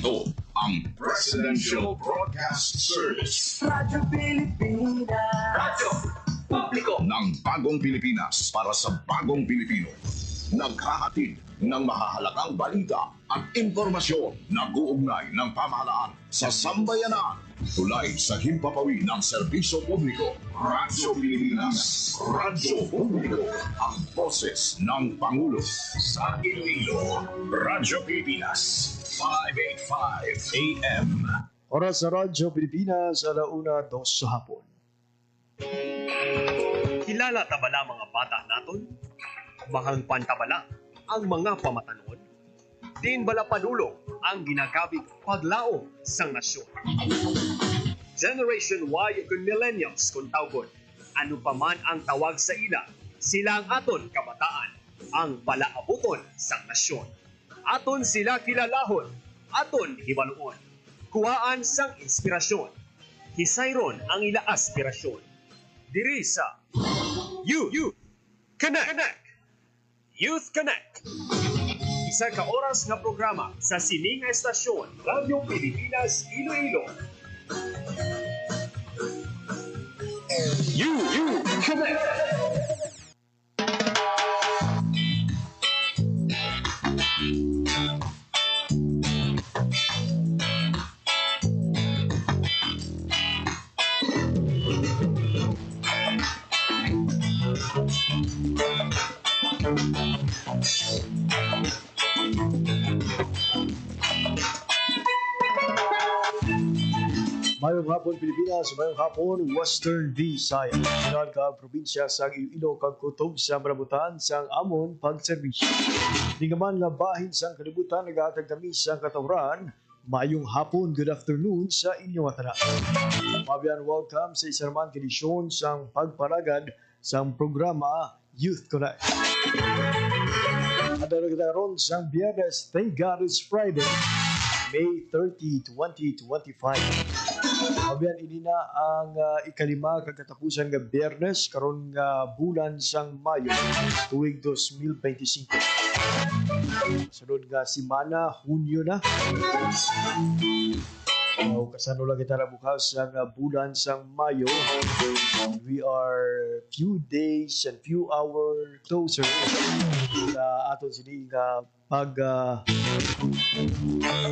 Ito ang Presidential Broadcast Service. Radyo Pilipinas. Radyo Publiko ng Bagong Pilipinas para sa Bagong Pilipino. Naghahatid ng mahahalagang balita at impormasyon na guugnay ng pamahalaan sa sambayanan. Tulay sa himpapawid ng serbisyo publiko. Radyo Pilipinas. Radyo Publiko. Ang boses ng Pangulo. Sa Iloilo. Radyo Pilipinas. 585 AM. Oras sa Radyo Pilipinas, 1:02 sa hapon. Kilala ta bala mga bata naton? Mahang pantabala ang mga pamatanon? Din bala padulong ang ginagabig paglaom sang nasyon. Generation Y kung millennials kung tawgon, ano pa man ang tawag sa ila, sila ang aton kabataan, ang palaabuton sang nasyon. Aton sila kilalahon, aton hibaluon, kuhaan sang inspirasyon, hisayron ang ila aspirasyon. Diri sa Youth Connect. Youth Connect. Isa ka oras na programa sa sining estasyon Radyo Pilipinas Iloilo. Youth Connect. Mayong hapon Pilipinas, mayong hapon Western Visayas. Sunod kag probinsya sa Iloilo kag kutob sa Marabutan sang amon pagserbisyo. Di man nga bahin sang kalibutan nagahatag kami sang katawran. Mayong hapon, good afternoon sa inyong tanan. Mabiyan, welcome sa isa naman edisyon sang pagparagad sang programa Youth Connect. At ron sang Biyernes, thank God it's Friday, May 30, 2025. Mabiyan, ini na ang ikalima kagkatapusan nga Biyernes karon nga bulan sang Mayo tuig 2025. Sunod nga simana, Hunyo na. Kasano lang kita na bukas ang bulan sang Mayo. We are few days and few hours closer sa aton sini nga pag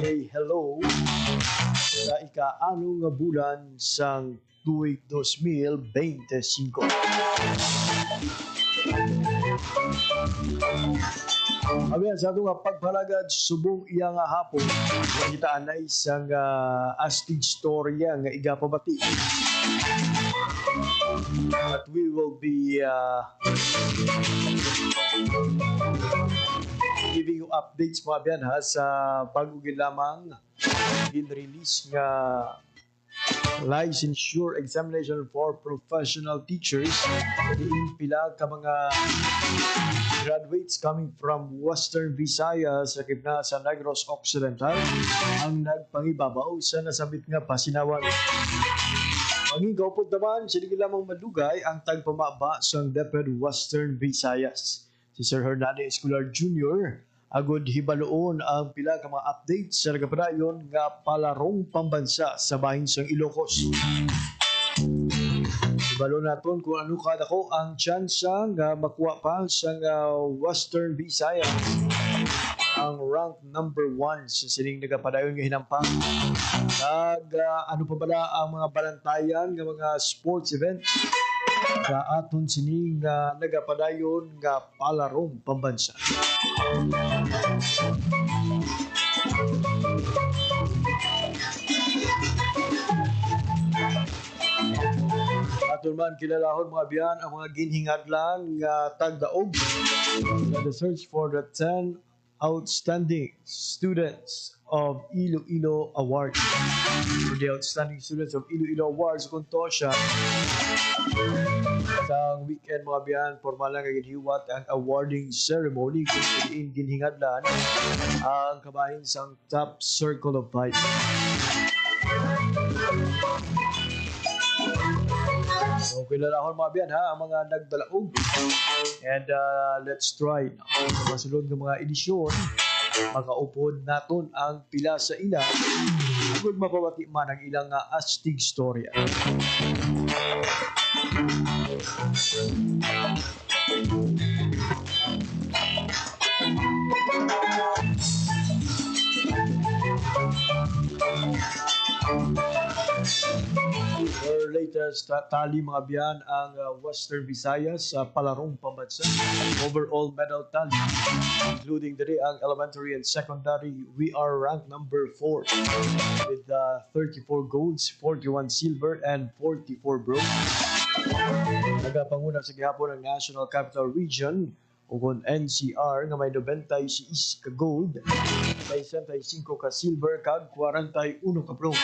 say hello sa ika-ano nga bulan sang tuig 2025. Abiyan, sa itong pagpalagad, subong iya nga hapon, kita anay isang astig storya nga igapabati. At we will be giving you updates mga biyan ha sa pag-ugin lamang in-release nga licensure examination for professional teachers. Diin pila ka mga graduates coming from Western Visayas sakip na sa Negros Occidental ang nagpangibabaw sa nasabit nga pasinawan. Mangigawpod naman, sige lamang madugay ang tagpamaba sa DepEd Western Visayas. Si Sir Hernando Escolar Jr. agod hibaloon ang pila ka mga updates sa nagapadayon nga palarong pambansa sa bahin sang Ilocos. Hibalo naton kung ano kadako ang tsansa nga makuha pa sa Western Visayas ang rank number 1 sa sining nagapadayon nga hinampang. Ano pa bala ang mga balantayan nga mga sports event sa aton sining nagapadayon nga palarong pambansa. Aton man kilalahon mga biyan ang mga ginhingadlan nga tagdaog na the search for the 10 outstanding students of Iloilo Awards. For the outstanding students of Iloilo Awards, kung to siya sa weekend mga biyan, formal lang kaginhiwat ang awarding ceremony kung ginhingadlan ang kabahin sang top circle of five. So, kilalahon mga biyan ha, ang mga nagdalaog. And let's try masulod ng mga edisyon Makaupod naton ang pila sa ila agud mapawati man ang ilang astig storya. Our latest tally mga biyan ang Western Visayas sa palarong pambansa. Overall medal tally, including diri ang elementary and secondary, we are ranked number 4 with 34 golds, 41 silver, and 44 bronze. Nagapanguna sa gihapon ang National Capital Region ug NCR nga may 96 ka gold, 65 ka silver, kag 41 ka bronze.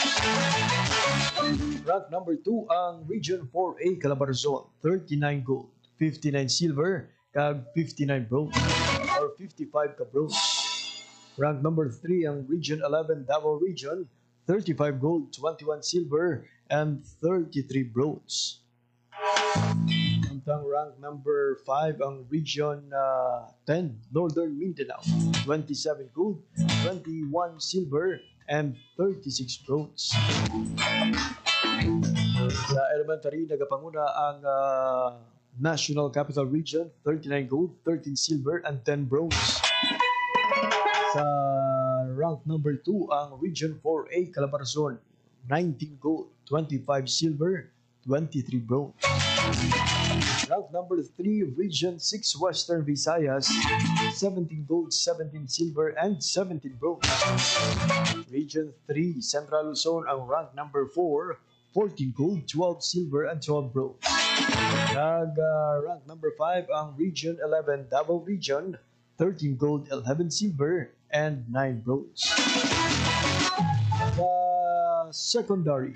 Rank number 2 ang Region 4A Calabarzon, 39 gold, 59 silver, kag 59 bronze or 55 ka bronze. Rank number 3 ang Region 11 Davao Region, 35 gold, 21 silver, and 33 bronze. Samtang rank number 5 ang Region 10 Northern Mindanao, 27 gold, 21 silver, and 36 bronze. Sa elementary, nagapanguna ang National Capital Region, 39 gold, 13 silver, and 10 bronze. Sa rank number 2 ang Region 4A Calabarzon, 19 gold, 25 silver, 23 bronze. Rank number 3, Region 6 Western Visayas, 17 gold, 17 silver, and 17 bronze. Region 3 Central Luzon ang rank number 4, 14 gold, 12 silver, and 12 bronze. Rank number 5 ang Region 11 Davao Region, 13 gold, 11 silver, and 9 bronze. Secondary.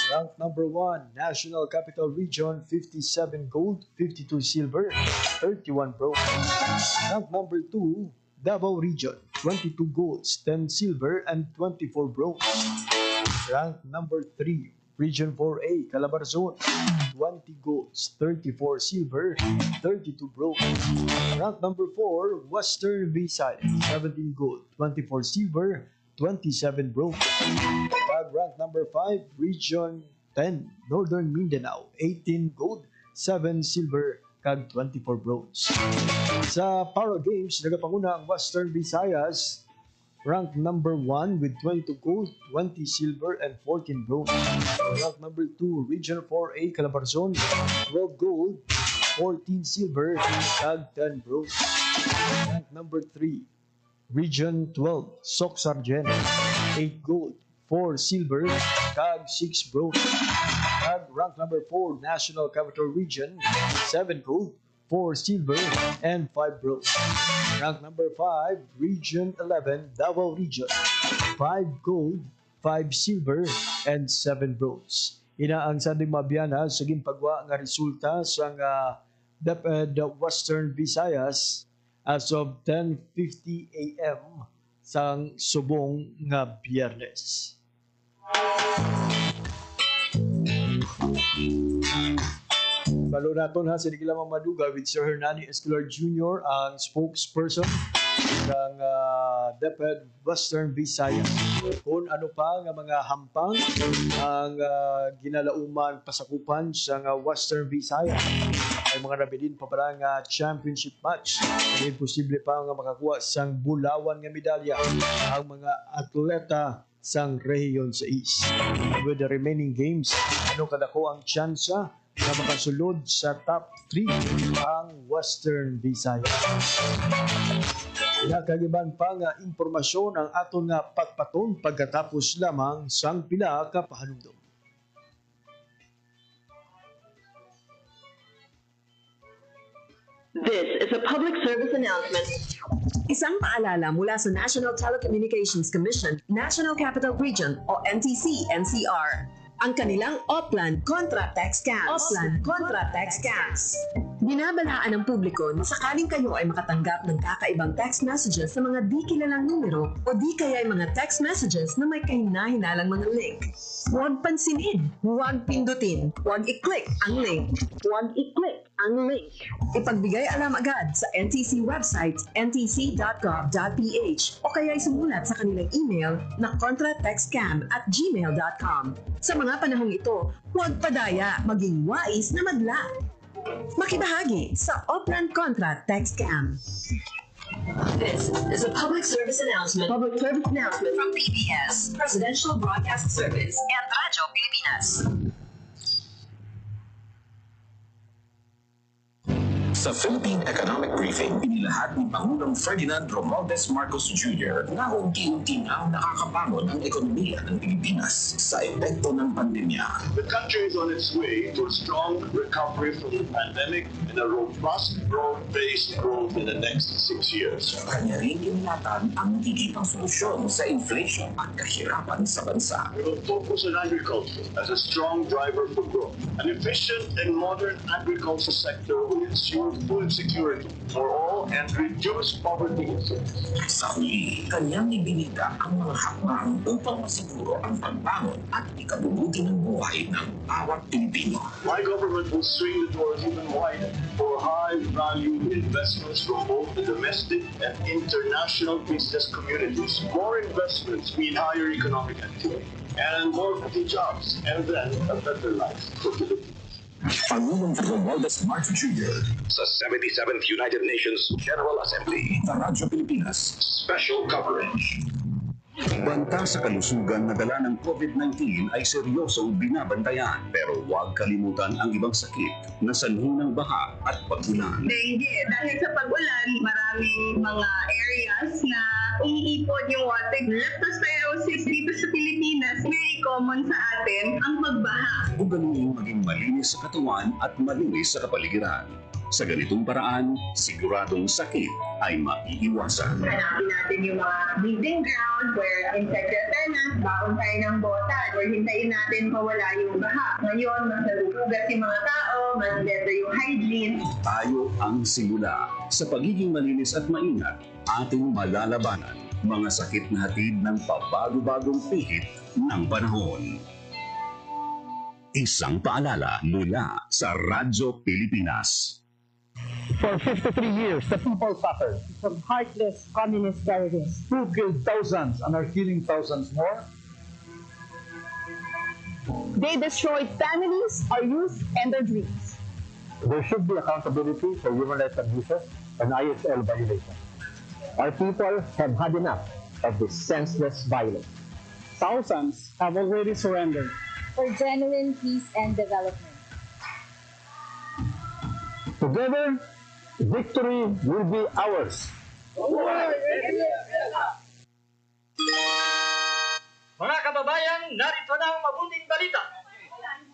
Rank number 1, National Capital Region, 57 gold, 52 silver, 31 bronze. Rank number 2, Davao Region, 22 golds, 10 silver, and 24 bronze. Rank number 3, Region 4A Calabarzon, 20 golds, 34 silver, 32 bronze. Rank number 4, Western Visayas, 17 gold, 24 silver, 27 bronze. Rank number 5, Region 10 Northern Mindanao, 18 gold, 7 silver, kag 24 bronze. Sa Para Games, nagapanguna ang Western Visayas, rank number 1 with 22 gold, 20 silver, and 14 bronze. Rank number 2, Region 4A Calabarzon, 12 gold, 14 silver, kag 10 bronze. Rank number 3, Region 12, Soc Sargent, 8 gold, 4 silver, kag 6 bronze. Rank number 4, National Capital Region, 7 gold, 4 silver, and 5 bronze. Rank number 5, Region 11, Davao Region, 5 gold, 5 silver, and 7 bronze. Ina ang sanding mabiyana sa ginpagwa nga resulta sa DepEd Western Visayas as of 10:50 a.m. sang subong nga Biyernes. Balo naton ha, sinigila mamaduga with Sir Hernani Escolar Jr., ang spokesperson ng DepEd Western Visayas. Kung ano pa nga mga hampang ang ginalauman pasakupan sa Western Visayas, ay mga nabilin pa para nga championship match. Hindi posible pa nga makakuha sang bulawan nga medalya ang mga atleta sang rehiyon sa East. With the remaining games, ano kadako ang tsansa na makasulod sa top 3 ang Western Visayas. Nakagiban pa nga impormasyon ang aton nga pagpaton pagkatapos lamang sang pila ka pahanumdom. This is a public service announcement. Isang paalala mula sa National Telecommunications Commission, National Capital Region o NTC-NCR. Ang kanilang Oplan Contra Text Scams. Oplan Contra Text Scams. Binabalaan ng publiko na sakaling kayo ay makatanggap ng kakaibang text messages sa mga di kilalang numero o di kaya ay mga text messages na may kahina-hinalang mga link. Huwag pansinin, huwag pindutin, huwag i-click ang link, huwag i-click ang link. Ipagbigay alam agad sa NTC website ntc.gov.ph o kaya sumulat sa kanilang email na contratextcam@gmail.com. Sa mga panahong ito, huwag padaya, maging wais na madla. Makibahagi sa Oplan Contra Text Cam. This is a public service announcement. Public service announcement from PBS, Presidential Broadcast Service, and Radyo Pilipinas. Sa Philippine Economic Briefing, inilahad ni Pangulong Ferdinand Romualdez Marcos Jr. na unti-unti nang nakakabangon ang ekonomiya ng Pilipinas sa epekto ng pandemya. The country is on its way to a strong recovery from the pandemic and a robust, broad-based growth in the next 6 years. Kanya rin inilatan ang magiging solusyon sa inflation at kahirapan sa bansa. We will focus on agriculture as a strong driver for growth. An efficient and modern agriculture sector will ensure food security for all and reduce poverty incidence. Sa huli, kanyang ibinida ang mga hakbang upang masiguro ang pagbangon at ikabubuti ng buhay ng bawat Pilipino. My government will swing the doors even wider for high-value investments from both the domestic and international business communities. More investments mean higher economic activity and more jobs, and then a better life for Filipinos. Pangulong Romualdez Marcos Jr. Sa 77th United Nations General Assembly. Sa Radyo Pilipinas. Special coverage. Banta sa kalusugan na dala ng COVID-19 ay seryosong binabantayan. Pero huwag kalimutan ang ibang sakit na sanhi ng baha at pag-ulan. Dengue. Dahil sa pag-ulan, maraming mga areas na umiipon yung water. Leptospirosis dito sa Pilipinas, very common sa atin ang pagbaha. Ugaling maging malinis sa katawan at malinis sa kapaligiran. Sa ganitong paraan, siguradong sakit ay maiiwasan. Hanapin natin yung mga breeding ground where infected tenants, baon tayo ng botan, or hintayin natin mawala yung baha. Ngayon, mas nagugugas yung mga tao, mas better yung hygiene. Tayo ang simula. Sa pagiging malinis at maingat, ating malalabanan mga sakit na hatid ng pabago-bagong pihit ng panahon. Isang paalala mula sa Radyo Pilipinas. For 53 years, the people suffered from heartless communist terrorists who killed thousands and are killing thousands more. They destroyed families, our youth, and their dreams. There should be accountability for human rights abuses and ISL violations. Our people have had enough of this senseless violence. Thousands have already surrendered for genuine peace and development. Together, victory will be ours. Mga kababayan, narito na ang mabuting balita.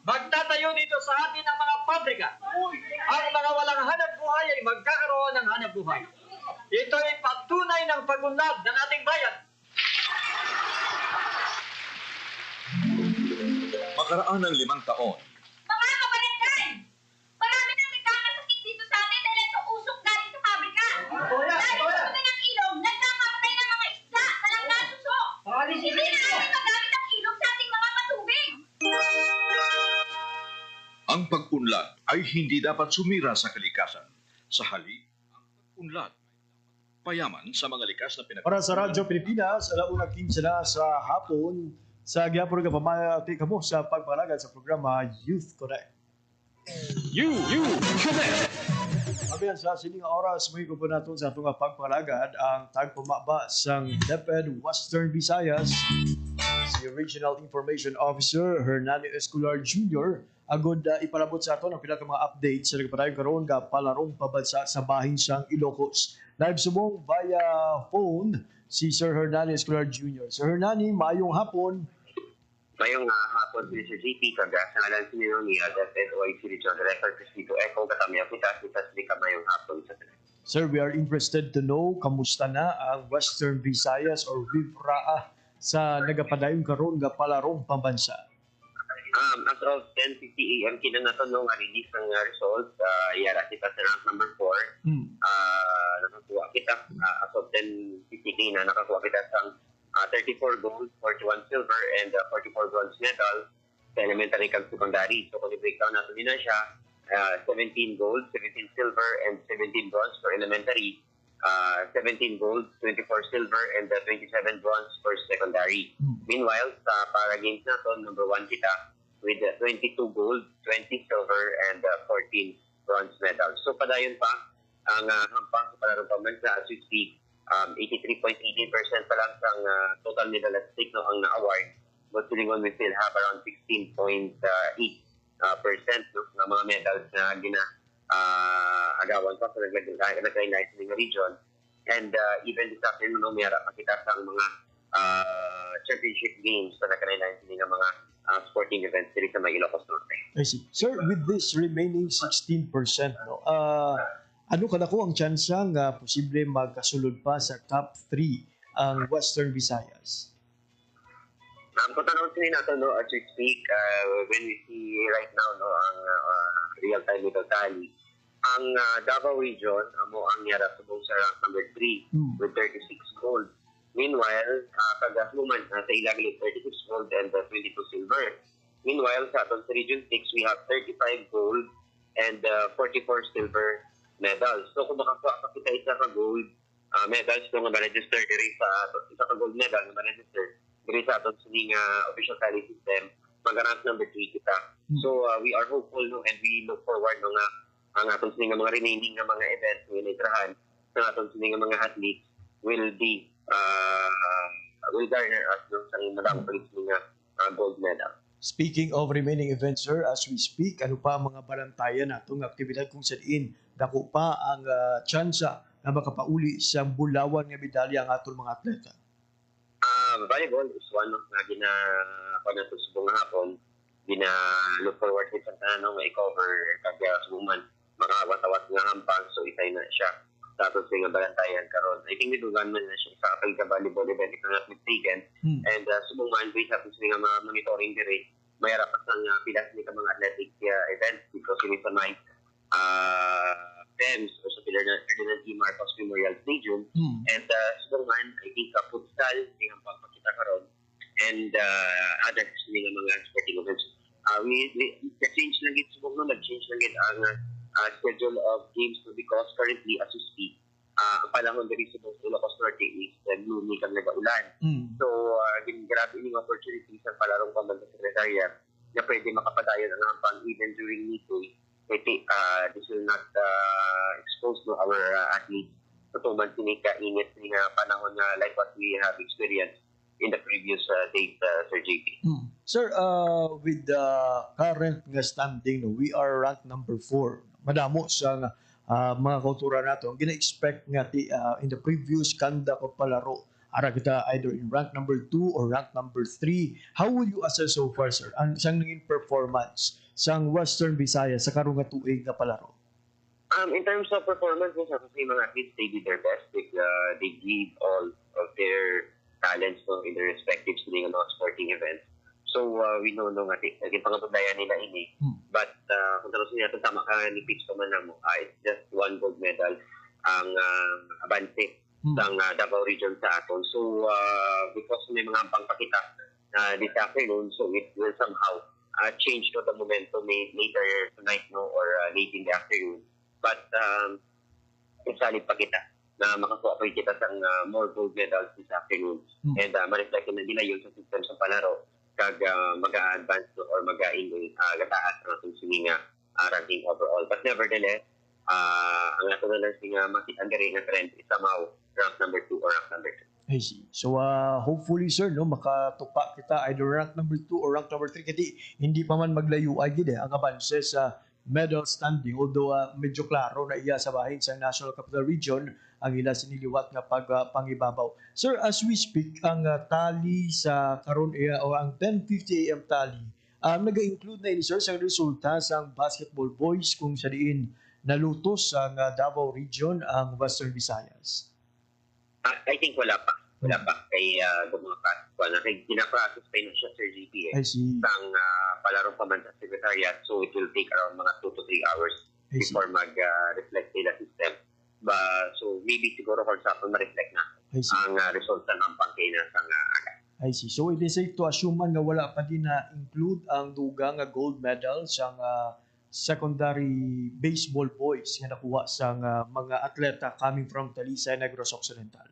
Magtatayo dito sa atin ang mga pabrika. Ang mga walang hanap buhay ay magkakaroon ng hanap buhay. Ito ay patunay ng pag-unlad ng ating bayan. Makaraan ng 5 taon, mga kabarangay! Marami nang nagkakasakit dito sa atin dahil ito usok galing sa pabrika. Dahil sa kami ng ilog, nagkakamatay ng mga isda na lang nasusok. Hindi na natin magamit ang ilog sa ating mga patubig. ang pag-unlad ay hindi dapat sumira sa kalikasan. Sa halip, ang pag-unlad ay payaman sa mga likas na Para sa Radyo Pilipinas, alauna 15 na sa hapon, sa Gyapon ka pamati kamo sa pagpalagan sa programa Youth Connect. Youth Connect! Abiyan sa sining oras, may po natin sa itong pagpalagad ang tagpumaba sa DepEd Western Visayas, si Regional Information Officer Hernani Escolar Jr. Agod ipalabot sa ato ang pinaka mga updates sa nagpadayon karon nga palarong pabansa sa bahin siyang Ilocos. Live sumong via phone si Sir Hernani Escolar Jr. Sir Hernani, maayong hapon. Ngayong hapon si Sir JP, kagasangalan si Nironia, DepEd OIC Regional Director Crispito Eco, katamya kita ka mayong hapon sa Sir, we are interested to know kamusta na ang Western Visayas or WIVRA sa nagapadayon karon nga palarong pambansa. As of 10:50 a.m. kinanatanong nga release ng results, yara kita sa rank number 4. Nakakuha kita as of 10:50 na nakakuha kita sa 34 gold, 41 silver, and 44 bronze medal sa elementary kag secondary. So kung i-breakdown natin din na siya, 17 gold, 17 silver, and 17 bronze for elementary. 17 gold, 24 silver, and 27 bronze for secondary. Meanwhile, sa para games natin, number 1 kita with 22 gold, 20 silver, and 14 bronze medals. So padayon pa ang hampang sa palarong pambansa as we speak. 83.18% pa lang sa total medal at stake no, ang na-award. But silingon, we still have around 16.8% no, ng mga medals na agawan pa sa naglaylay sa mga region. And even this afternoon, no, mayara pa kita sa mga championship games sa naglaylay sa mga sporting events dito sa may Ilocos Norte. I see. Sir, with this remaining 16%, no, ano kadako ang tsansa nga posible magkasulod pa sa top 3 ang Western Visayas? Kung tanong sila natin, no, as we speak, when we see right now no, ang real-time medal tally, ang Davao region, amo ang yara subong sa rank number 3 with 36 gold. Meanwhile, kagasuman sa ilagilit 36 gold and 22 silver. Meanwhile, sa atong sa Region 6, we have 35 gold and 44 silver medals. So kung makakuha pa kita isa ka gold medals no, nga ma-register diri sa isa ka gold medal nga ma-register diri sa atong sining official tally system, mag-rank number 3 kita. So we are hopeful no, and we look forward no, nga ang atong sining mga remaining nga mga events nga itrahan sa atong sining mga athletes will be will garner us no, sa madang prize nga gold medal. Speaking of remaining events, sir, as we speak, ano pa ang mga balantayan natong aktibidad kung saan dako pa ang tsansa na makapauli sa bulawan nga medalya ang atong mga atleta? Volleyball is one of na nato subong hapon. Look forward sa tanong nga i-cover kagya subuman makawat-awat nga hampang, so isay na siya sa atong nga balantayan karon. I think nidugan man na siya sa apel ka volleyball event if I'm not mistaken. And subuman based sa nga mga monitoring dire, mayara pa sa pilas ni ka mga athletic events because ini sa may PEMS o sa Ferdinand E. Marcos Memorial Stadium. And subuman, I think futsal yung pagpakita karon and other mga sporting events. We change lang it subong no, nag-change lang it ang schedule of games no, because currently as we speak, ang panahon diri sa Ilocos Norte is gloomy kang nagaulan. So, grabe yung opportunity sa palarong pambansa sekretariat na pwede makapadayon ang hampang even during midday. This will not expose to our athletes sa tuman sinika-init nga panahon na like what we have experienced in the previous days, Sir JP. Sir, with the current nga standing, no, we are ranked number 4. Madamo sa mga kultura nato. Ang gina-expect nga in the previous conduct of palaro, ara kita either in rank number 2 or rank number 3. How will you assess so far, sir, ang isang naging performance sang Western Visayas sa karong nga tuig nga palaro? In terms of performance, sa mga athletes, they did their best. They gave all of their talents no, in their respective mga sporting events. So, we know nga, naging pangapagdayan nila ini. But, kung talusin niya, tama ka ni Pitch pa man na mo, it's just 1 gold medal ang abanse ng Davao region sa aton. So, because may mga pangpakita this afternoon, so it will somehow change no, the momentum later tonight no, or late in the afternoon. But, solid pa kita na makakuha pa kita sa more gold medals this afternoon. And ma-reflect na nila yun sa system sa palaro kag mag-a-advance no, or mag-a-ingay gataas ang atong sininga ranking overall. But nevertheless, ang ato na lang singa makita nga trend is somehow rank number 2 or rank number 3. I see. So hopefully, sir, no, makatupa kita either rank number 2 or rank number 3 kasi hindi pa man maglayo ay gid ang abanse sa medal standing, although medyo klaro na iya sa bahin sa National Capital Region ang ila siniliwat nga pangibabaw. Sir, as we speak, ang tally sa karon o ang 10:50 AM tally, naga-include na ini, sir, sa resulta sa basketball boys kung sa diin nalutos ang Davao Region ang Western Visayas. I think wala pa. Wala pa kay gina-process pa yun siya, Sir GP. Sang palarong pambansa secretariat, so it will take around mga 2 to 3 hours before mag-reflect nila system. So maybe siguro for example, ma-reflect na ang resulta ng pangkina sang agad. I see. So it is safe to assume nga wala pa din na include ang dugang gold medal sa secondary baseball boys nga nakuha sa mga atleta coming from Talisay, Negros Occidental?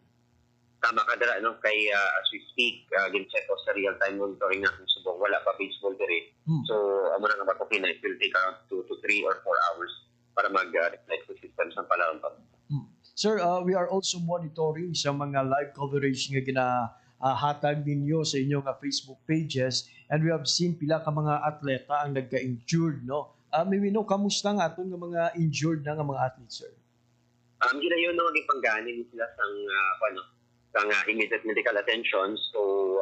Tama ka dira no kay as we speak gincheck ko sa real time monitoring natin subong wala pa baseball dire. So amo na nga makopina it will take around 2 to 3 or 4 hours para mag-reflect sa system sa palawon pa. Sir, we are also monitoring sa mga live coverage nga ginahatag ninyo sa inyong Facebook pages, and we have seen pila ka mga atleta ang nagka-injured, no? May we know kamusta nga aton nga mga injured na nga mga athletes, sir? Ginayon no gipangganin sila sang immediate medical attention. So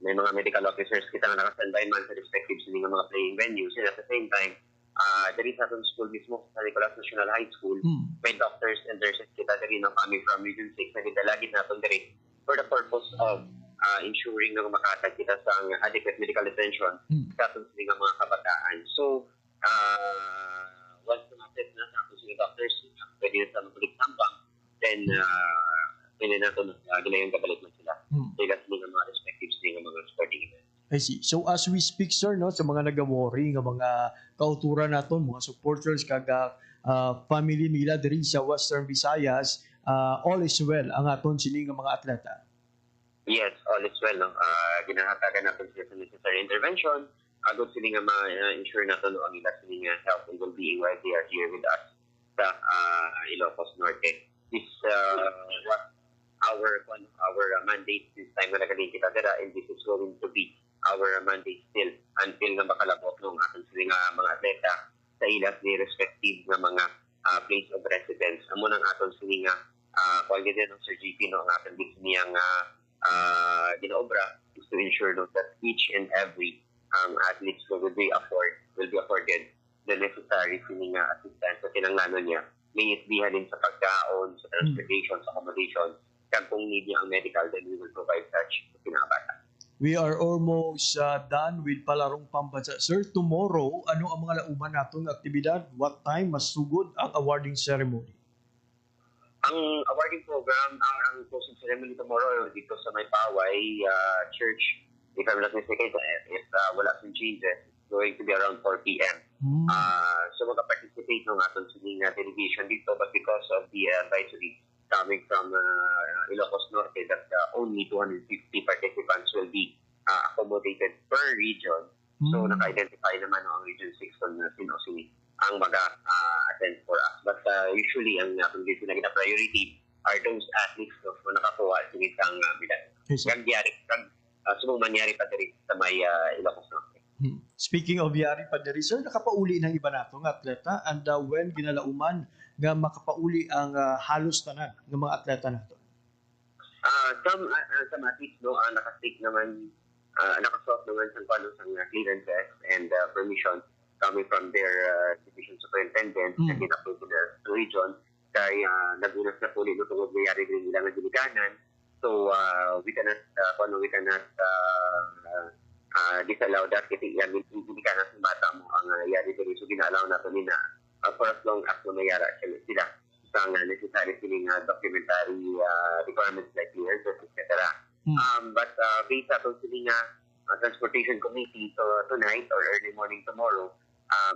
may mga medical officers kita nga naka-standby man sa respective sila nga mga playing venues, and at the same time there is atong school mismo sa Nicolas National High School. May doctors and nurses kita diri na coming from Region 6 na gidalagit naton diri for the purpose of ensuring na makatag kita sa adequate medical attention sa atong nga mga kabataan. So once na-set na sa atong mga doctors, pwede na sa mabulig sampang, then pwede na ito ginayon kabalik na sila. Sila sa mga respective nga mga sporting events. I see. So as we speak, sir, no, sa mga nag-worry nga mga kauturan naton, mga supporters kaga family nila diri sa Western Visayas, all is well ang aton sini nga mga atleta. Yes, all is well. No? Ginahatagan natin sila sa necessary intervention. Agad sila nga ma-ensure natin ang ila sila nga health and well-being while they are here with us sa Ilocos Norte. This what our mandate this time na nagaling kita dira, and this is going to be our mandate still until na makalabot ng ating sila nga mga atleta sa ilas ni respective nga mga place of residence. Amo nang aton sila nga quality ng Sir GP no ang ating bit niyang ginaobra is to ensure no, that each and every athletes will be afforded the necessary sila nga assistance sa kinanglanon niya. May it be halin sa pagkaon, sa transportation, sa accommodation, kung need niya ang medical, then we will provide such sa pinakabata. We are almost done with Palarong Pambansa. Sir, tomorrow, ano ang mga lauman natong aktibidad? What time masugod ang awarding ceremony? Ang awarding program, ang closing ceremony tomorrow dito sa May Paway Church, if I'm not mistaken, if wala some changes, it's going to be around 4 p.m. So mag-participate ng aton sining delegation dito, but because of the advisory coming from Ilocos Norte that only 250 participants will be accommodated per region. So naka-identify naman ang Region 6 kung sino ang mag-attend for us. But usually, ang atong dito na priority are those athletes na nakakuha sa isang bilan. Mangyari pa diri sa may Ilocos Norte. Speaking of yari pa diri, sir, nakapauli ng iba natong atleta, and when ginalauman nga makapauli ang halos tanan ng mga atleta nato? Some athletes no, nakastake naman, nakasuot naman sa clearances and permission coming from their division superintendent na ginapod sa region. Kaya nagunas na po nito tungkol mayari rin ilang ginikanan. So we cannot disallow that kasi yan ginikanan sa bata mo ang yari rin. So ginalaw na ito nila for as long as mayara sila sa necessary feeling documentary requirements like clearances, etc. But based on siling transportation committee, so tonight or early morning tomorrow,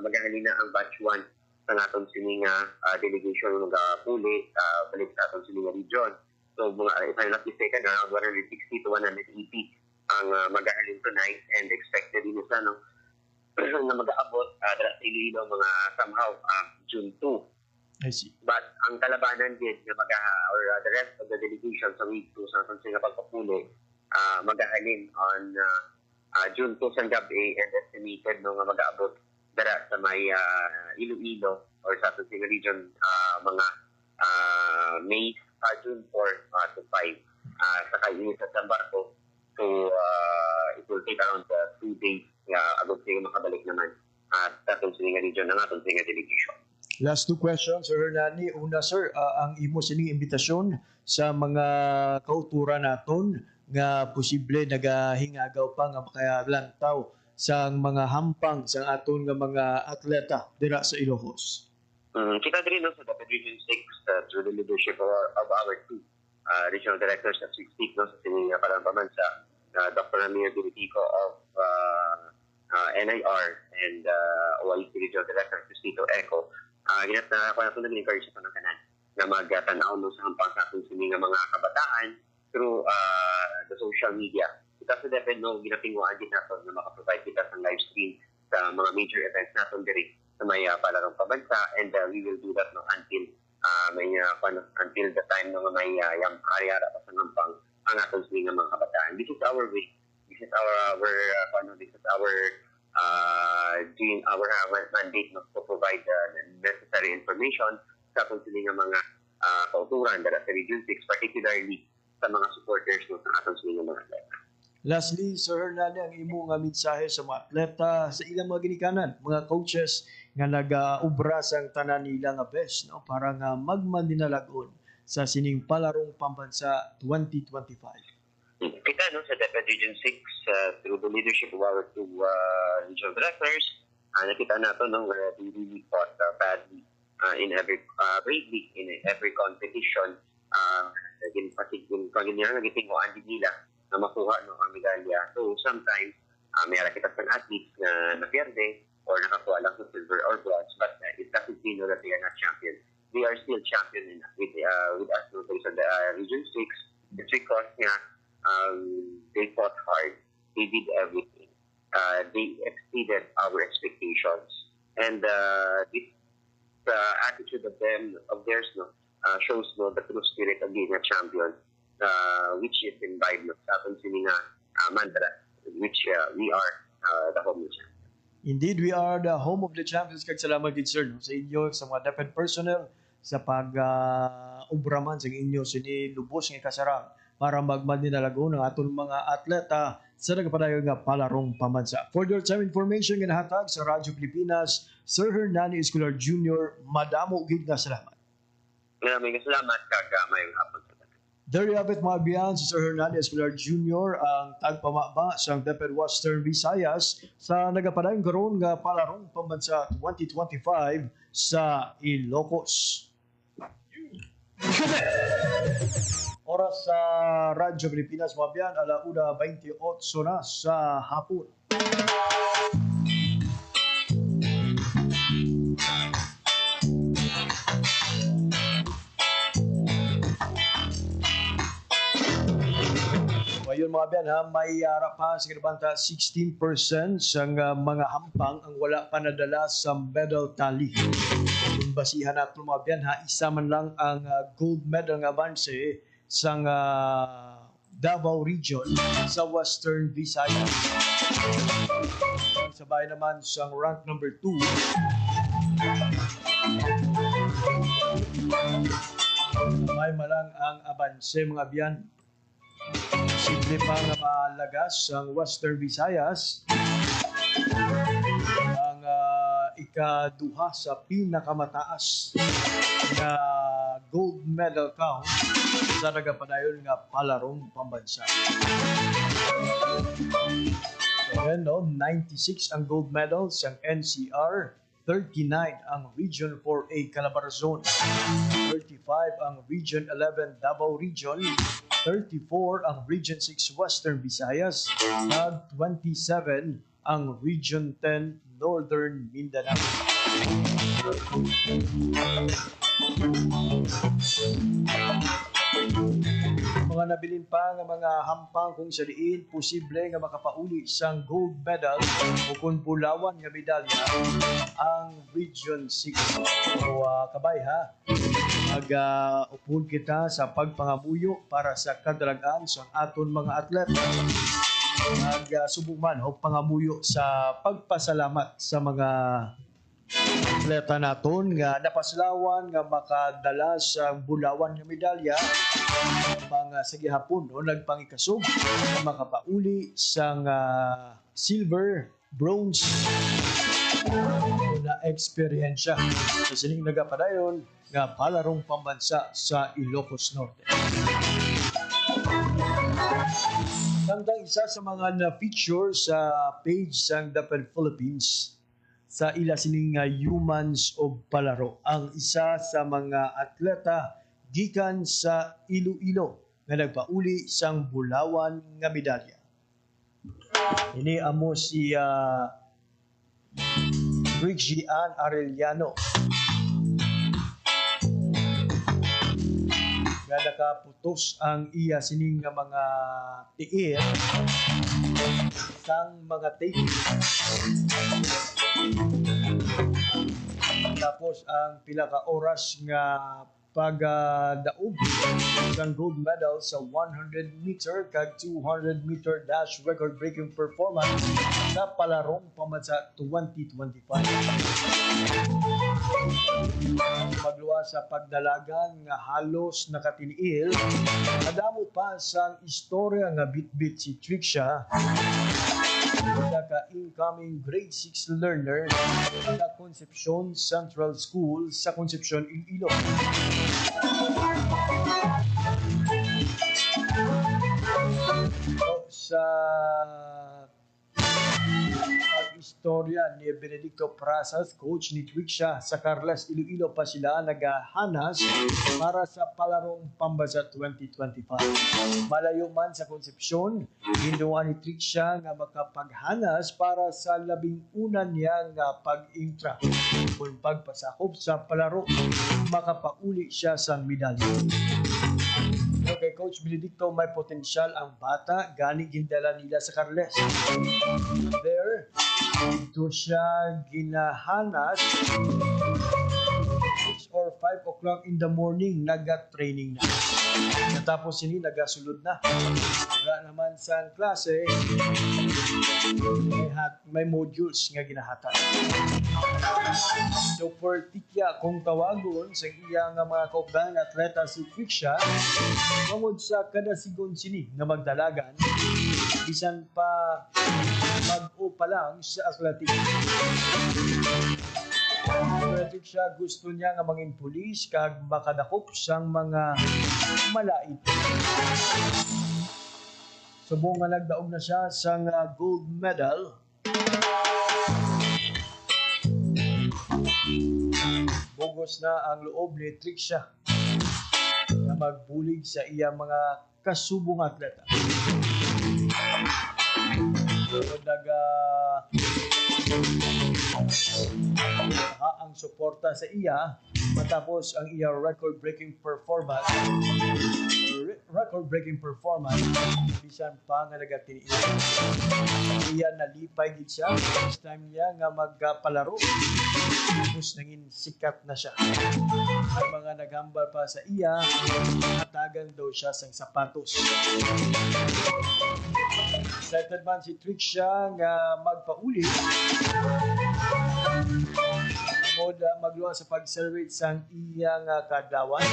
maghahalin na ang batch 1 sa atong siling delegation ng puli balik sa atong siling region. So if I'm not mistaken, around 160 to 180 ang maghahalin tonight, and expected din sa na mag-aabot sa Iloilo mga somehow June 2. I see. But ang kalabanan din na or the rest of the delegation sa week 2 sa atong siling pagpapuli maghahalin on June 2 sa gabi, and estimated nga mag-aabot dara sa may Iloilo or sa atong region mga May June 4 to 5 sa kainit sa barko. So it will take around 2 days agad siya makabalik naman sa atong region ng atong delegation. Last 2 questions, Sir Hernani. Una, sir, ang imo sining imbitasyon sa mga kauturan naton nga posible nagahingagaw pa nga makalantaw sa mga hampang sa aton nga mga atleta dira sa Ilocos. Kita din sa Dapat Region 6 through the leadership of our 2 regional directors as we speak sa sining Palambaman sa Dr. Amir Diritico of NIR and OIC Regional Director Cristito Eco, ginat ko na ito nag-encourage sa kanan na magtanaw sa hampang sa ating sining mga kabataan through the social media. Kita sa DepEd, ginapinguan din natin na makaprovide kita sa live stream sa mga major events natin diri sa may palarong pabansa, and we will do that until until the time na may ari-ara pa sa hampang ang ating sining mga kabataan. This is our way. This is our doing our mandate to provide necessary information sa ating sining mga kauturan dala sa Region 6, particularly sa mga supporters ng ating sining mga atleta. Lastly, Sir Hernande, ang imo nga mensahe sa mga atleta, sa ilang mga ginikanan, mga coaches nga nag-ubra sang tanan nila nga best, no, para nga magmandinalagon sa sining palarong pambansa 2025. Kita sa DepEd Region 6 through the leadership of our two regional directors, nakita natin we really fought badly in every bravely in every competition. Nagitinguan din nila na makuha ang medalya. So sometimes may kita sa athletes na napierde or nakakuha lang sa silver or bronze, but it doesn't mean that they are not champions. They are still champion with us sa the Region 6. It's because they fought hard. They did everything. They exceeded our expectations. And this attitude of theirs shows the true spirit of being a champion, which is imbibed sa ating sining mantra, which we are the home of the champions. Indeed, we are the home of the champions. Kag salamat gid sir sa inyo, sa mga DepEd personnel sa pag-ubraman sa inyo sini lubos nga kasarang para magmandinalagon ng aton mga atleta sa nagapadayon nga palarong pambansa. For your time information nga nahatag sa Radyo Pilipinas, Sir Hernande Escolar Jr., madamo gid nga salamat. Maraming salamat kag mayong hapon. There you have it, mga biyan, si Sir Hernande Escolar Jr., ang tagpamaba sa DepEd Western Visayas sa nagapadayon karon nga palarong pambansa 2025 sa Ilocos. Oras sa Radyo Pilipinas, mga biyan, 1:28 na sa hapon. Ngayon mga biyan, may pa sa kinabanta 16% sa mga hampang ang wala pa nadala sa medal tally. Kung basihan natin mga biyan, isa man lang ang gold medal nga banse sa Davao Region sa Western Visayas. Sabay naman sa rank number 2, may malang ang abanse mga biyan. Simple pa nga malagas ang Western Visayas ang ikaduha sa pinakamataas na gold medal count sa nagapadayon nga palarong pambansa. So, 96 ang gold medals ang NCR, 39 ang Region 4A Calabarzon, 35 ang Region 11 Davao Region, 34 ang Region 6 Western Visayas, at 27 ang Region 10 Northern Mindanao. Mga nabilin pa nga mga hampang kung sa diin posible nga makapauli sang gold medal o kung pulawan nga medalya ang Region 6. So kabay ha, mag-upod kita sa pagpangamuyo para sa kadalagan sa aton mga atleta. Mag-subuman o pangamuyo sa pagpasalamat sa mga atleta naton nga napaslawan nga makadala sa bulawan nga medalya mga sa gihapon nagpangikasog nga makapauli sang silver, bronze na eksperyensya sa sining nagapadayon nga palarong pambansa sa Ilocos Norte. Tandang isa sa mga na-feature sa page sang DepEd Philippines sa ila sining humans o palaro. Ang isa sa mga atleta gikan sa Iloilo nga nagpauli sang bulawan nga medalya. Ini amo si Rixian Arellano. Nga nakaputos ang iya sining nga mga tiil sang mga tape. Tapos ang pila ka oras nga pagdaog ng gold medal sa 100 meter kag 200 meter dash record-breaking performance sa palarong pamansa 2025. Magluwa sa pagdalagan nga halos nakatiniil, nadamo pa sa istorya nga bitbit si Trixia, ka incoming grade 6 learner sa Concepcion Central School sa Concepcion, Iloilo. So, sa istorya ni Benedicto Prasas, coach ni Trixia sa Carles, Iloilo pa sila nagahanas para sa palarong pambansa 2025. Malayo man sa Concepcion, ginawa ni Trixia nga makapaghanas para sa 11 niya nga pag-intra. Kung pagpasakop sa palaro, makapauli siya sa medalya. Kay Coach Benedicto, may potensyal ang bata, gani gindala nila sa Carles. There, ito siya ginahanas 6 or 5 o'clock in the morning, naga-training na. Natapos sini, nagasulod na. Wala naman sa klase, may modules nga ginahatan. So for Tikya, kung tawagon sa iya nga mga kaupang atleta si Trixia, tungod sa kada sigon sini nga magdalagan, bisan pa mag-o pa lang sa athletic. Athletic siya, gusto niya nga mangin pulis kag makadakop sang mga malait. Subong nga nagdaog na siya sang gold medal. Bugos na ang loob ni Trixia na magbulig sa iya mga kasubong atleta. Ang suporta sa iya matapos ang iya record-breaking performance bisan pa nga nagatiniin. Iya nalipay gid siya first time niya nga magpalaro. Tapos naging sikat na siya. Ang mga naghambal pa sa iya, natagan daw siya sang sapatos. Excited man si Trixia nga magpauli. Magluwa sa pag-celebrate sang iyang kadlawan.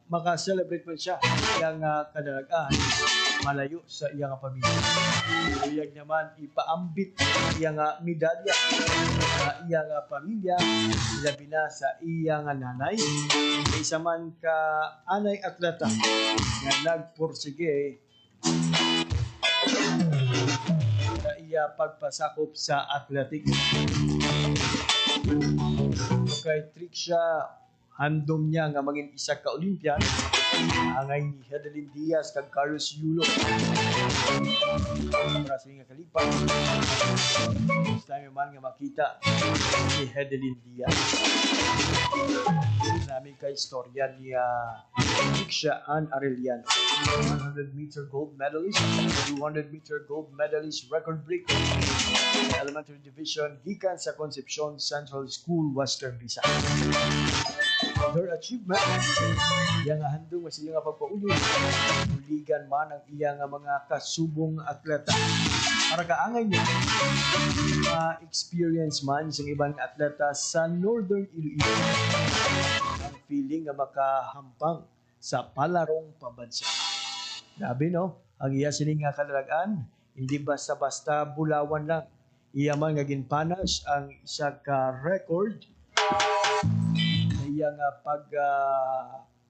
Maka-celebrate man siya iyang kadalagaan malayo sa iyang pamilya. Iyag naman ipaambit iyang medalya sa iyang pamilya, labi na sa iyang nanay. Isa man ka anay atleta nga nagpursige sa iya pagpasakop sa athletic. Kay Trixia, handom niya nga maging isa ka Olympian, angay ni Hedelin Diaz kag Carlos Yulo. Para sa nga kalipan, next time man nga makita si Hedelin Diaz. Namin ka istorya ni Trixia Ann Arellano, 100-meter gold medalist, 200-meter gold medalist, record breaker sa elementary division gikan sa Concepcion Central School, Western Visayas. Her achievement, iyang handong sa iyang pagpauli, uligan man ang iyang mga kasubong atleta. Para kaangay niya, experience man sa ibang atleta sa Northern Iloilo. Ang feeling na makahampang sa palarong pambansa. Grabe no, ang iya sining nga kadalagan, hindi basta-basta bulawan lang. Iya man nga ginpanas ang isa ka record na iya nga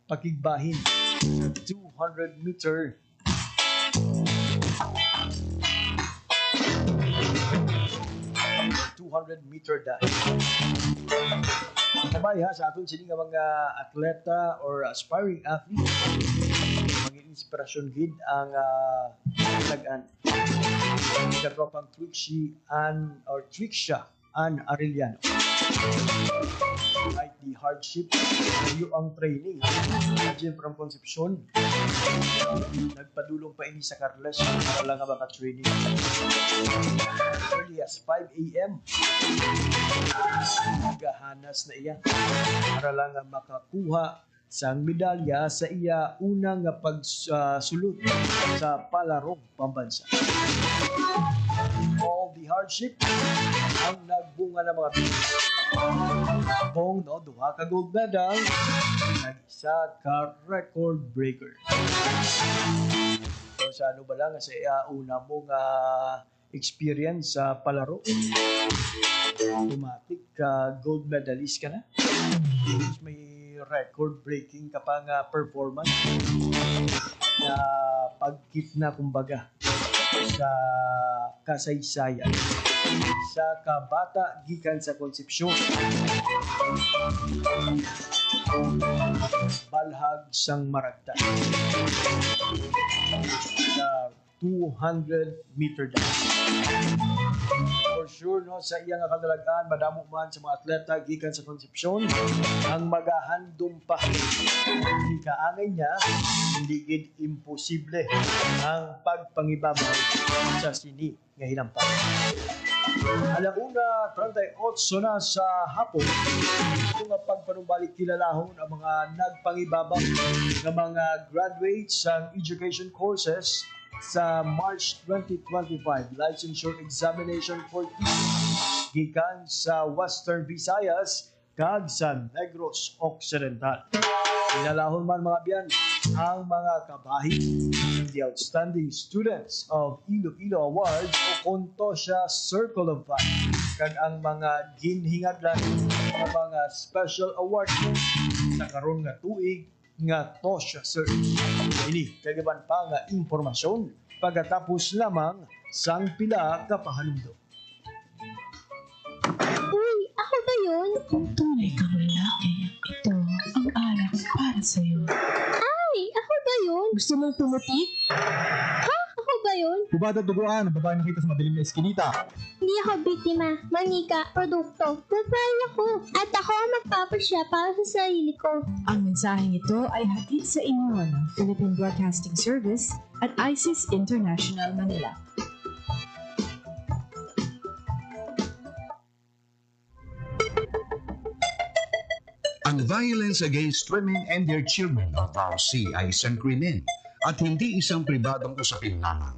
pakigbahin sa 200 meter dash. Sabay ha, sa aton sini nga mga atleta or aspiring athlete, Mag-inspirasyon gid ang tagan. Katropang Trixie Ann Arellano. Like the hardship, kayo ang training. Imagine from conception, nagpadulong pa ini sa Carles para lang nga training. Early as 5 a.m. Nagahanas na iya para lang nga makakuha sang medalya sa iya unang pagsulot sa palarong pambansa. All the hardship ang nagbunga ng mga Pilipinas. Kung duha ka gold medal, nag-isa ka record breaker. So sa ano ba lang sa iya una mong experience sa palaro, automatic gold medalist ka na. May record-breaking ka pang performance na pagkitna kumbaga sa kasaysayan sa kabata gikan sa konsepsyon balhag sang maragta sa 200-meter dash. For sure, no, sa iyang kadalagaan, madamo man sa mga atleta gikan sa konsepsyon ang magahandom pa. Hindi kaangay niya, hindi gid imposible ang pagpangibabaw sa sini nga hinampan. Alauna, 38 na sa hapon, ito nga pagpanumbalik kilalahon ang mga nagpangibabaw ng mga graduates sa education courses sa March 2025 licensure examination for gikan sa Western Visayas kag sa Negros Occidental. Inalahon man mga biyan ang mga kabahi, the outstanding students of Iloilo Awards o Contosha Circle of Five kag ang mga ginhingadlan ng mga special awards sa karon nga tuig nga Tosha Search. Ini kagaban pa nga impormasyon pagkatapos lamang sang pila ka pahanumdom. Uy, ako ba yun? Kung tunay kang lalaki, ito ang alak para sa'yo. Ay, ako ba yun? Gusto mong pumutik? Ha? Ako ba yun? Hubad at duguan, ang babae nakita sa madilim na eskinita. Hindi ako biktima, manika, produkto. Babae ako. At ako ang magpapasya para sa sarili ko. Ang mensaheng ito ay hatid sa inyo ng Philippine Broadcasting Service at ISIS International Manila. Ang violence against women and their children o VAUC ay isang krimen at hindi isang pribadong usapin lamang.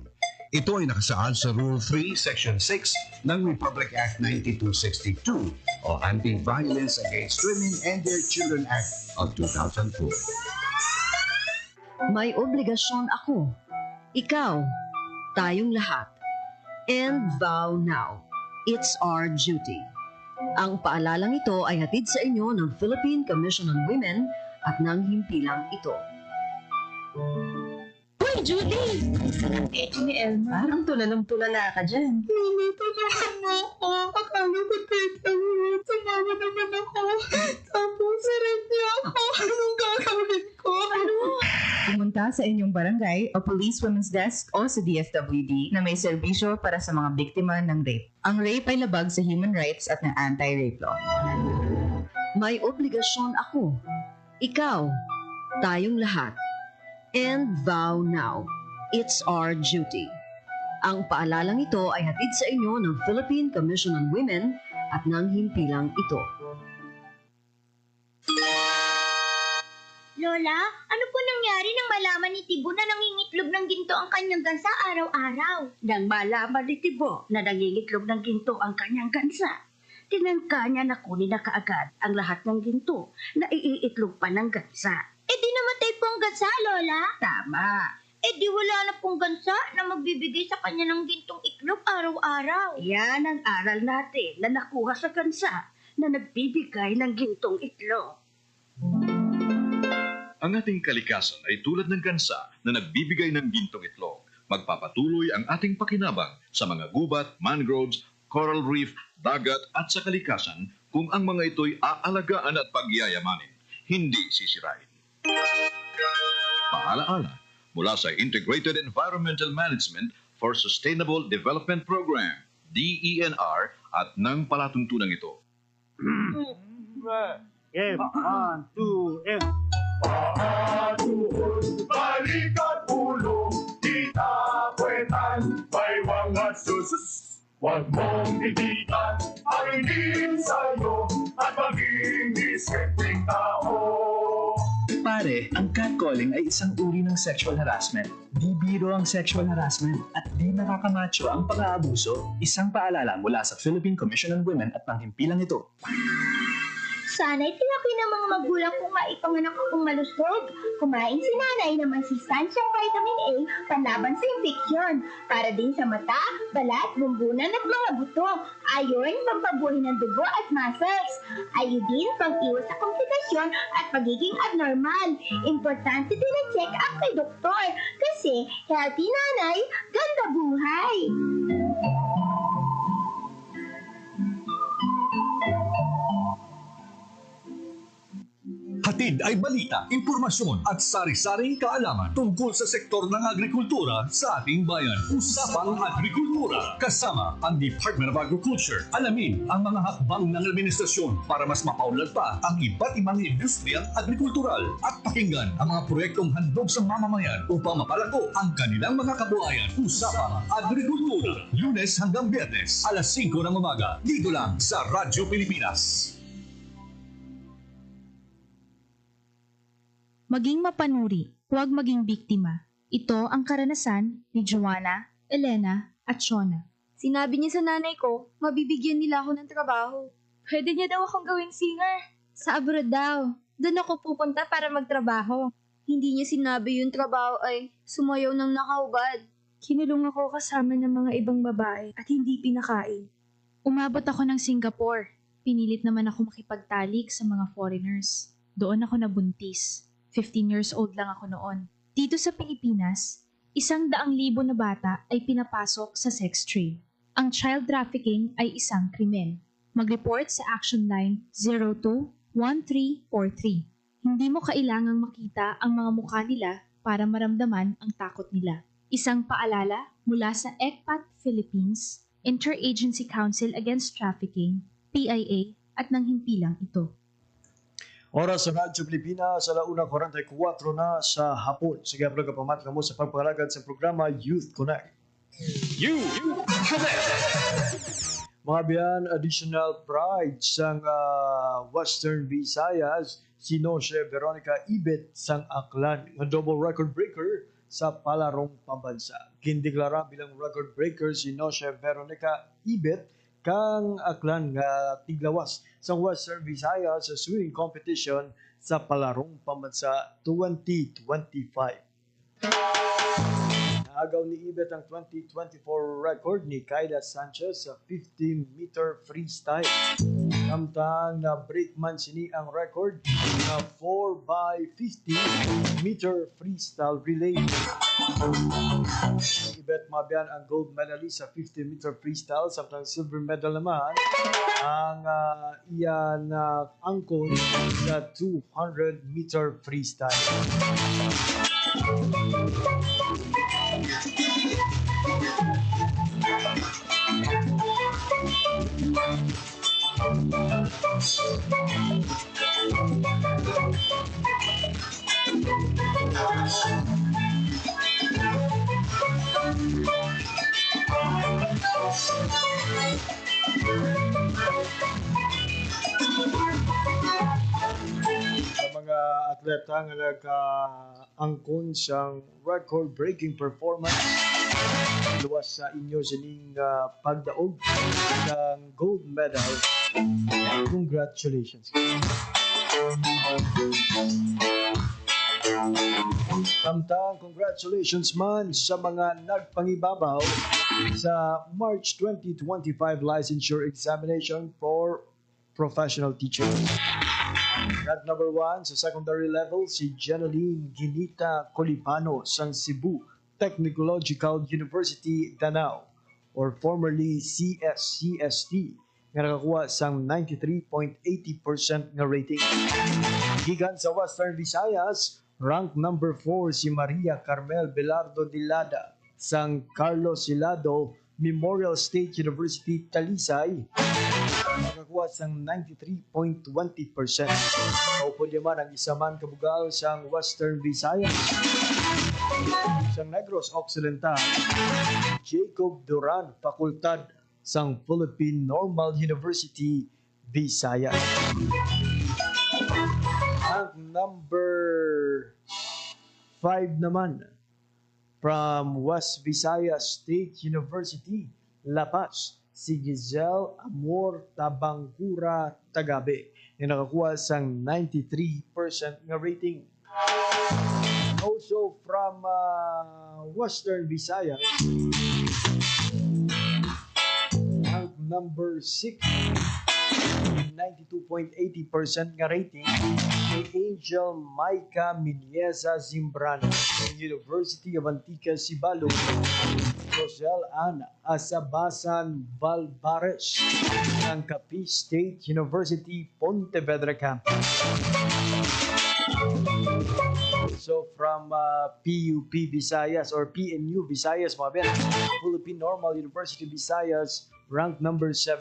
Ito ay nakasaad sa Rule 3, Section 6 ng Republic Act 9262 o Anti-Violence Against Women and Their Children Act of 2004. May obligasyon ako, ikaw, tayong lahat, and vow now. It's our duty. Ang paalalang ito ay hatid sa inyo ng Philippine Commission on Women at ng himpilang ito. Uy, Judy! Sarang eto ni Elma. Parang tulalong-tulala ka dyan. Mama, tulungan mo ako. Akala ko tita mo. Sumama naman ako. Tapos, sarap niya ako. Anong gagawin ko? Ano? Pumunta sa inyong barangay o Police Women's Desk o sa DFWD na may serbisyo para sa mga biktima ng rape. Ang rape ay labag sa human rights at ng anti-rape law. May obligasyon ako, ikaw, tayong lahat, and vow now. It's our duty. Ang paalalang ito ay hatid sa inyo ng Philippine Commission on Women at ng himpilang ito. Lola, ano po nangyari nang malaman ni Tibo na nangingitlog ng ginto ang kanyang gansa araw-araw? Nang malaman ni Tibo na nangingitlog ng ginto ang kanyang gansa, tinangka niya na kunin na kaagad ang lahat ng ginto na iiitlog pa ng gansa. Eh di namatay po ang gansa, Lola? Tama. Eh di wala na pong gansa na magbibigay sa kanya ng gintong itlog araw-araw. Yan ang aral natin na nakuha sa gansa na nagbibigay ng gintong itlog. Ang ating kalikasan ay tulad ng gansa na nagbibigay ng gintong itlog. Magpapatuloy ang ating pakinabang sa mga gubat, mangroves, coral reef, dagat at sa kalikasan kung ang mga ito'y aalagaan at pagyayamanin, hindi sisirain. Paalaala, mula sa Integrated Environmental Management for Sustainable Development Program, DENR, at ng palatuntunang ito. Game, 1, 2, and... Balikat ulo, itapuetan, may mga susus. Huwag mong titigan ang hindi sa'yo at maging diskripting tao. Pare, ang catcalling ay isang uri ng sexual harassment. Di biro ang sexual harassment at di nakakamacho ang pang-aabuso. Isang paalala mula sa Philippine Commission on Women at panghimpilang ito. Sana'y tinaki ng mga magulang kung maipanganak akong malusog. Kumain si nanay ng masistansyang vitamin A panlaban sa infeksyon. Para din sa mata, balat, bumbunan at mga buto. Ayon, pampabuhay ng dugo at muscles. Ayodin, pang-iwas sa komplikasyon at pagiging abnormal. Importante din ang check-up kay doktor. Kasi healthy nanay, ganda buhay. Hatid ay balita, impormasyon at sari-saring kaalaman tungkol sa sektor ng agrikultura sa ating bayan. Usapang Agrikultura kasama ang Department of Agriculture. Alamin ang mga hakbang ng administrasyon para mas mapaunlad pa ang iba't ibang industriyang agrikultural at pakinggan ang mga proyektong handog sa mamamayan upang mapalako ang kanilang mga kabuhayan. Usapang Agrikultura, Lunes hanggang Biyernes, alas 5 ng umaga, dito lang sa Radyo Pilipinas. Maging mapanuri, huwag maging biktima. Ito ang karanasan ni Joanna, Elena at Shona. Sinabi niya sa nanay ko, mabibigyan nila ako ng trabaho. Pwede niya daw akong gawing singer. Sa abroad daw. Doon ako pupunta para magtrabaho. Hindi niya sinabi yung trabaho ay sumayaw ng nakahubad. Kinulong ako kasama ng mga ibang babae at hindi pinakain. Umabot ako ng Singapore. Pinilit naman ako makipagtalik sa mga foreigners. Doon ako nabuntis. 15 years old lang ako noon. Dito sa Pilipinas, 100,000 na bata ay pinapasok sa sex trade. Ang child trafficking ay isang krimen. Mag-report sa Action Line 02-1343. Hindi mo kailangang makita ang mga mukha nila para maramdaman ang takot nila. Isang paalala mula sa ECPAT Philippines, Interagency Council Against Trafficking, PIA, at ng himpilang ito. Oras sa Radyo Pilipinas, alauna 44 na sa hapon. Sige, vlog kapamat ka mo sa pagpalagad sa programa Youth Connect. Youth Connect! Mga biyan, additional pride sa Western Visayas, si Noshe Veronica Ibet sang Aklan, nga double record breaker sa palarong pambansa. Gindeklara bilang record breaker si Noshe Veronica Ibet kang Aklan nga tiglawas sa Western Visayas sa swimming competition sa palarong pambansa 2025. Naagaw ni Ibet ang 2024 record ni Kayla Sanchez sa 50-meter freestyle. Samtang na-break man sini ang record na 4x50-meter freestyle relay. Ibet mabiyan ang gold medalist sa 50-meter freestyle, samtang silver medal naman ang iyan angkon sa 200-meter freestyle. Sa mga atleta nga nagka-angkon siyang record-breaking performance, luwas sa inyo sining pagdaog ng gold medal. Congratulations. Samtang congratulations man sa mga nagpangibabaw sa March 2025 licensure examination for professional teachers. Rank number 1 sa secondary level, si Jeneline Ginita Colipano sang Cebu Technological University, Danao, or formerly CSCST, nga nakakuha sang 93.80% nga rating. Gikan sa Western Visayas, Rank number 4 si Maria Carmel Belardo Dilada sang Carlos Silado Memorial State University Talisay. Nakakuha sang 93.20%. Maupod naman ang isa man kabugal sang Western Visayas. Sang Negros Occidental, Jacob Duran, Fakultad sang Philippine Normal University, Visayas. Ang number 5 naman, from West Visayas State University, La Paz, si Giselle Amor Tabangkura Tagabe, na nakakuha sang 93% nga rating. Also from Western Visayas, ang number 6, 92.80% nga rating, ni Angel Maika Miliesa Zimbrano ng University of Antigua Sibalo, Rosel Ana Asabasan Valvares ng Capiz State University Pontevedra Campus. So from PUP Visayas or PNU Visayas, mga ben, Philippine Normal University Visayas, rank number 7,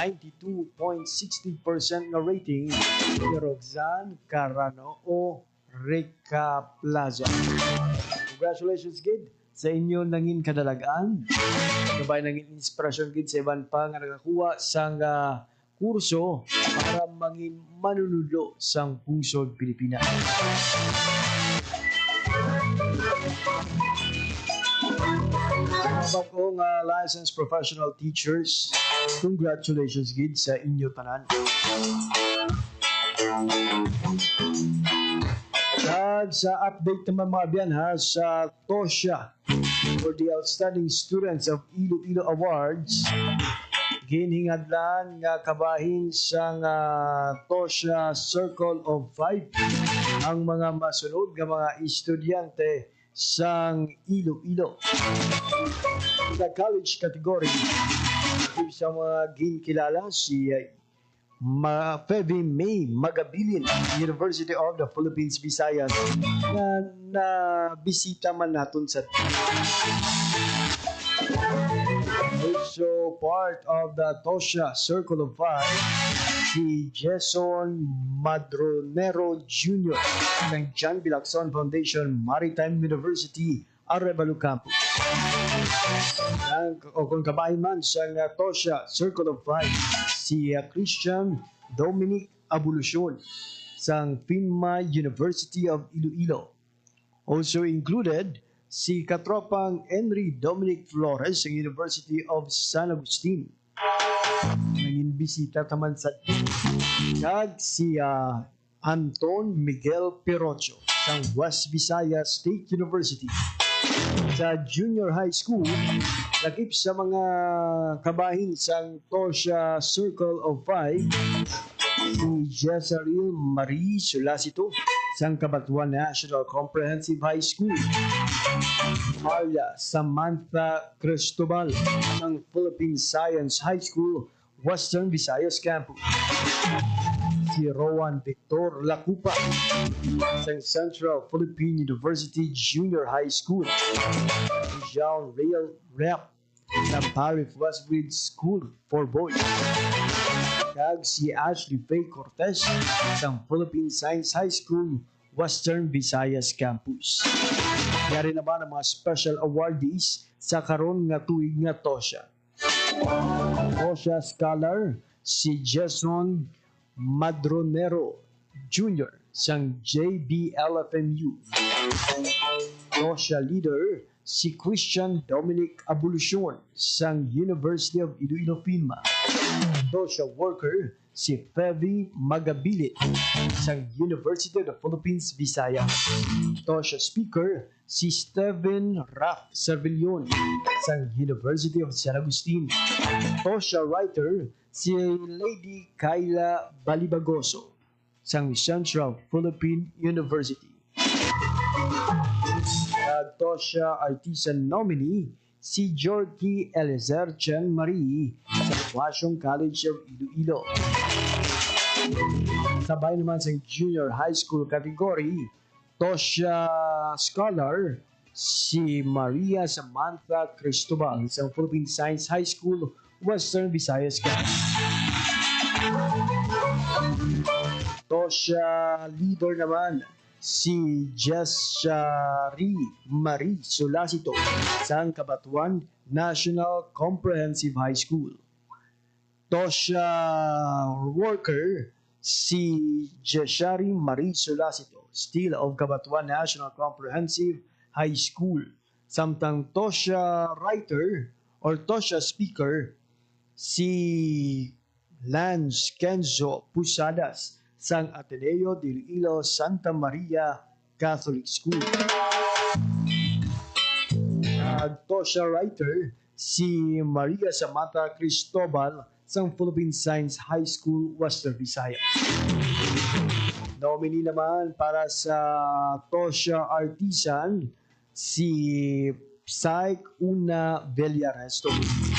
92.60% na rating, ni Roxanne Carano o Rica Plaza. Congratulations, Gid, sa inyo nangin kadalagaan. Gabay nangin inspirasyon, Gid, sa iban pa nga nakakuha sang kurso para mangin manunulo sang pusod Pilipinas. Bagong licensed professional teachers, congratulations, Gid, sa inyo tanan. At sa update naman mga biyan sa TOSHA for the Outstanding Students of Iloilo Awards, ginhingadlan nga kabahin sang TOSHA Circle of 5 ang mga masunod nga mga estudyante sang Iloilo. Sa college category, sa mga ginkilala si Fevy May Magabilin, University of the Philippines, Visayas, na bisita man natin sa also part of the TOSHA Circle of 5, si Jason Madronero Jr. ng John Bilacson Foundation Maritime University, Arevalo Campus. O kung kabahin man sa TOSHA Circle of 5, si Christian Dominic Abulucion sang FINMA University of Iloilo. Also included si katropang Henry Dominic Flores ng University of San Agustin. Nangin bisita taman sa kag si Anton Miguel Perocho sang West Visayas State University. Sa junior high school, lakip sa mga kabahin sang TOSHA Circle of 5, si Jezaril Marie Sulasito sang Cabanatuan National Comprehensive High School. Maria Samantha Cristobal ng Philippine Science High School, Western Visayas Campus. Si Rowan Victor Lacupa sang Central Philippine University Junior High School. Si Jean Real Rep ng Paris Westbridge School for Boys. Kag si Ashley Faye Cortez ng Philippine Science High School, Western Visayas Campus. Yari naman ang mga special awardees sa karon nga tuig nga TOSHA. TOSHA Scholar si Jason Madronero Jr. sang JBLFMU. TOSHA Leader si Christian Dominic Abulucion sang University of Iloilo FINMA. TOSHA Worker si Fevy Magabilit sang University of the Philippines, Visayas. TOSHA Speaker si Steven Raff Servillon sang University of San Agustin. TOSHA Writer si Lady Kayla Balibagoso sang Central Philippine University. TOSHA Artisan Nominee si Jorky Elezer Chen Marie sa Huasyong College of Iloilo. Sabay naman sa junior high school category, Tosha Scholar, si Maria Samantha Cristobal, isang Philippine Science High School, Western Visayas Camp. Tosha Leader naman, si Jeshari Marie Solasito, isang Kabatuan National Comprehensive High School. Tosha Worker, si Jeshari Marie Solasito, still of Kabatuan National Comprehensive High School. Samtang Tosha Writer or Tosha Speaker, si Lance Kenzo Pusadas, sang Ateneo de Iloilo Santa Maria Catholic School. Tosha Writer, si Maria Samantha Cristobal, sang Philippine Science High School, Western Visayas. Nominee naman para sa Tosha Artisan, si Psych Una Villaresto,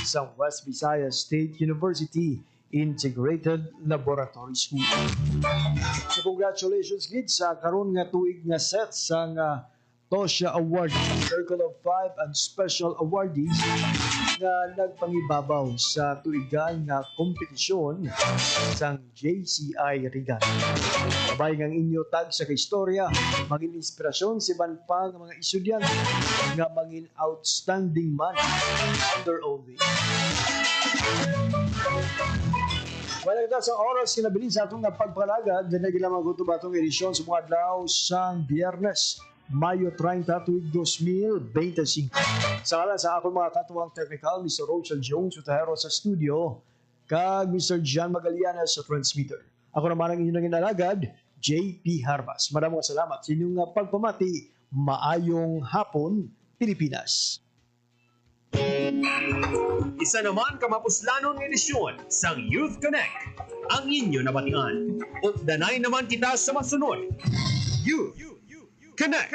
sa West Visayas State University Integrated Laboratory School. So congratulations kids sa karon nga tuig nga set sang Tosha Award, Circle of Five and Special Awardees nga nagpangibabaw sa tuigan nga kompetisyon sang JCI Regal. Sabay ng inyo tag sa kaistorya, maging inspirasyon si ban pa ng mga estudyante nga maging outstanding man on their own way. Wala kita sa oras kinabilin sa atong napagpalagad, ganyan gila maguto ba itong edisyon sa mga adlaw sang Biyernes, Mayo 30, 2025. Sa ngalan sa akong mga katuwang technical, Mr. Rochelle Jones, utahero sa studio, kag Mr. John Magallanes sa transmitter. Ako naman ang inyong inalagad, JP Harbas. Maraming salamat sa inyong pagpamati. Maayong hapon, Pilipinas. Isa naman kamapuslanon ng edisyon sang Youth Connect, ang inyo nabatian. Updanay naman kita sa masunod. Youth Connect.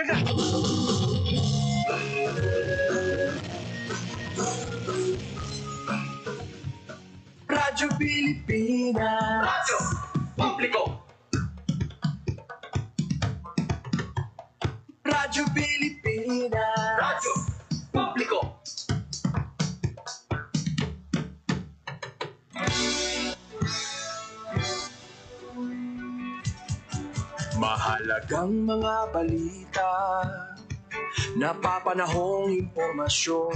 Radyo Pilipinas. Radyo Publiko. Radyo Pilipinas. Radyo Publiko. Mahalagang mga balita, napapanahong impormasyon.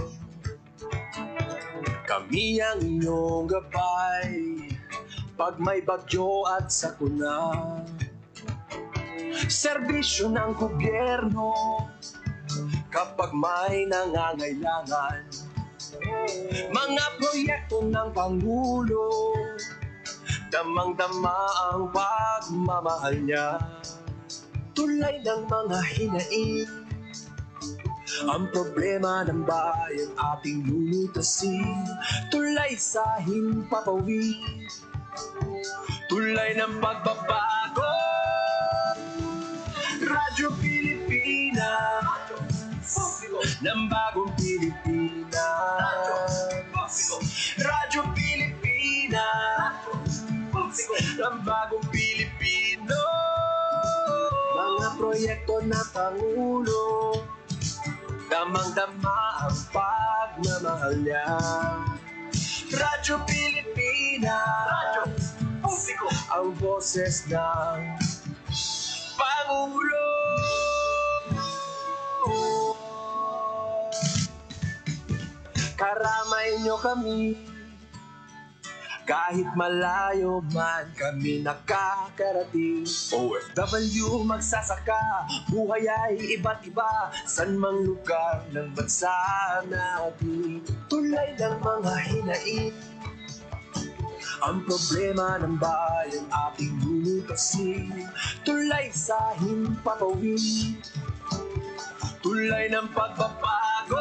Kami ang inyong gabay, pag may bagyo at sakuna. Serbisyo ng gobyerno, kapag may nangangailangan. Mga proyekto ng Pangulo, damang-dama ang pagmamahal niya. Tulay ng mga hinaing, ang problema ng bayan ating lulutasin. Tulay sa himpapawid, tulay ng pagbabago. Radyo Pilipinas, ng bagong Pilipinas. Radyo Pilipinas, ng bagong Pilipino. Mga proyekto ng Pangulo, damang-dama ang pagmamahal niya. Radyo Pilipinas, ang boses ng Pangulo. Karamay nyo kami, kahit malayo man kami nakakarating. OFW magsasaka, buhay ay iba't iba, san mang lugar ng bansa natin. Tulay ng mga hinaing, ang problema ng bayan ating lulutasin. Tulay sa himpapawid, tulay ng pagbabago.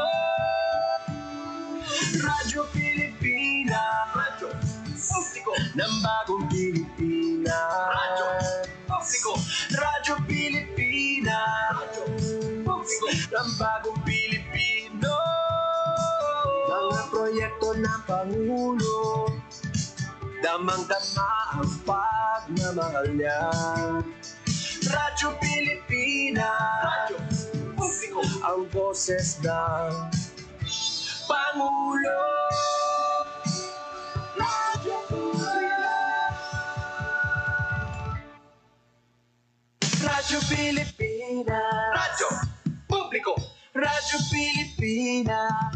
Radyo Pilipinas, Radyo Publiko, ng bagong Pilipinas. Radyo Publiko, Radyo Pilipinas, Radyo Publiko, ng bagong Pilipino. Mga proyekto ng Pangulo, damang-dama ang pagmamahal niya. Radyo Pilipinas, Pilipinas. Ang boses ng Pangulo. Radyo Pilipinas. Radyo Publiko. Radyo Pilipinas.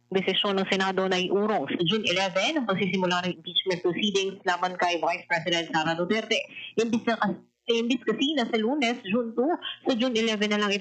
Desisyon ng Senado na iurong sa June 11 ang pagsisimula ng impeachment proceedings laban kay Vice President Sara Duterte. Imbis kasi na sa Lunes, June 2, sa June 11 na lang